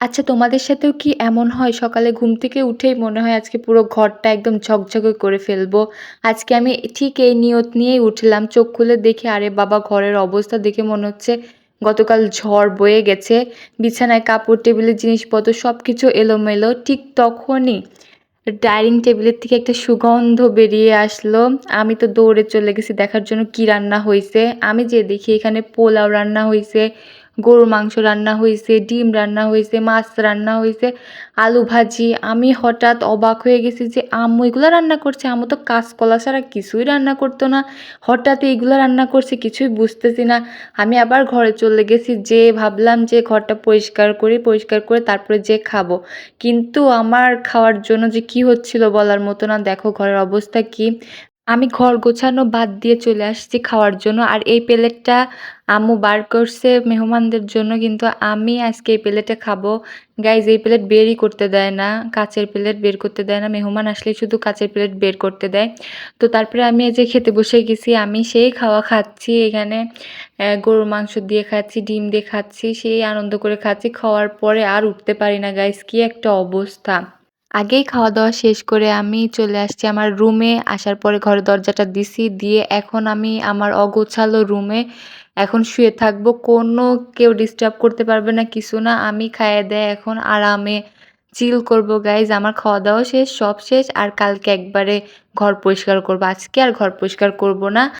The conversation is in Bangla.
আচ্ছা তোমাদের সাথেও কি এমন হয় সকালে ঘুম থেকে উঠেই মনে হয় আজকে পুরো ঘরটা একদম ঝকঝকে করে ফেলবো? আজকে আমি ঠিক এই নিয়ত নিয়েই উঠলাম। চোখ খুলে দেখি আরে বাবা ঘরের অবস্থা দেখে মনে হচ্ছে গতকাল ঝড় বয়ে গেছে। বিছানায় কাপড়, টেবিলের জিনিসপত্র সবকিছু এলোমেলো। ঠিক তখনই ডাইনিং টেবিলের থেকে একটা সুগন্ধ বেরিয়ে আসলো। আমি তো দৌড়ে চলে গেছি দেখার জন্য কি রান্না হইছে। আমি যেয়ে দেখি এখানে পোলাও রান্না হইছে, গরুর মাংস রান্না হইছে, ডিম রান্না হইছে, মাছ রান্না হইছে, আলু ভাজি। আমি হঠাৎ অবাক হয়ে গেছি যে আম্মু এগুলা রান্না করছে। আম্মু তো কাঁচকলা ছাড়া কিছুই রান্না করতো না। হঠাৎ এইগুলা রান্না করছে কিছুই বুঝতেছি না। আমি আবার ঘরে চলে গেছি, যেয়ে ভাবলাম যে ঘরটা পরিষ্কার করি, পরিষ্কার করে তারপরে যেয়ে খাবো। কিন্তু আমার খাওয়ার জন্য যে কি হচ্ছিল বলার মতো না। দেখো ঘরের অবস্থা কি। আমি ঘর গোছানো বাদ দিয়ে চলে আসছি খাওয়ার জন্য। আর এই প্লেটটা আম্মু বার করছে মেহমানদের জন্য, কিন্তু আমি আজকে এই প্লেটে খাবো। গাইজ এই প্লেট বেরই করতে দেয় না, কাঁচের প্লেট বের করতে দেয় না। মেহমান আসলে শুধু কাঁচের প্লেট বের করতে দেয়। তো তারপরে আমি এই যে খেতে বসে গেছি, আমি সেই খাওয়া খাচ্ছি এখানে। গরুর মাংস দিয়ে খাচ্ছি, ডিম দিয়ে খাচ্ছি, সেই আনন্দ করে খাচ্ছি। খাওয়ার পরে আর উঠতে পারি না গাইজ, কি একটা অবস্থা। আগেই খাওয়া-দাওয়া শেষ করে আমি চলে আসছি আমার রুমে। আসার পরে ঘরের দরজাটা দিছি, দিয়ে এখন আমি আমার অগোছালো রুমে এখন শুয়ে থাকবো। কেউ ডিস্টার্ব করতে পারবে না, কিছু না। আমি খাইয়ে-দাইয়ে এখন আরামে চিল করবো গাইজ। আমার খাওয়া-দাওয়া শেষ, সব শেষ। আর কালকে একবারে ঘর পরিষ্কার করবো। আজকে আর ঘর পরিষ্কার করব না।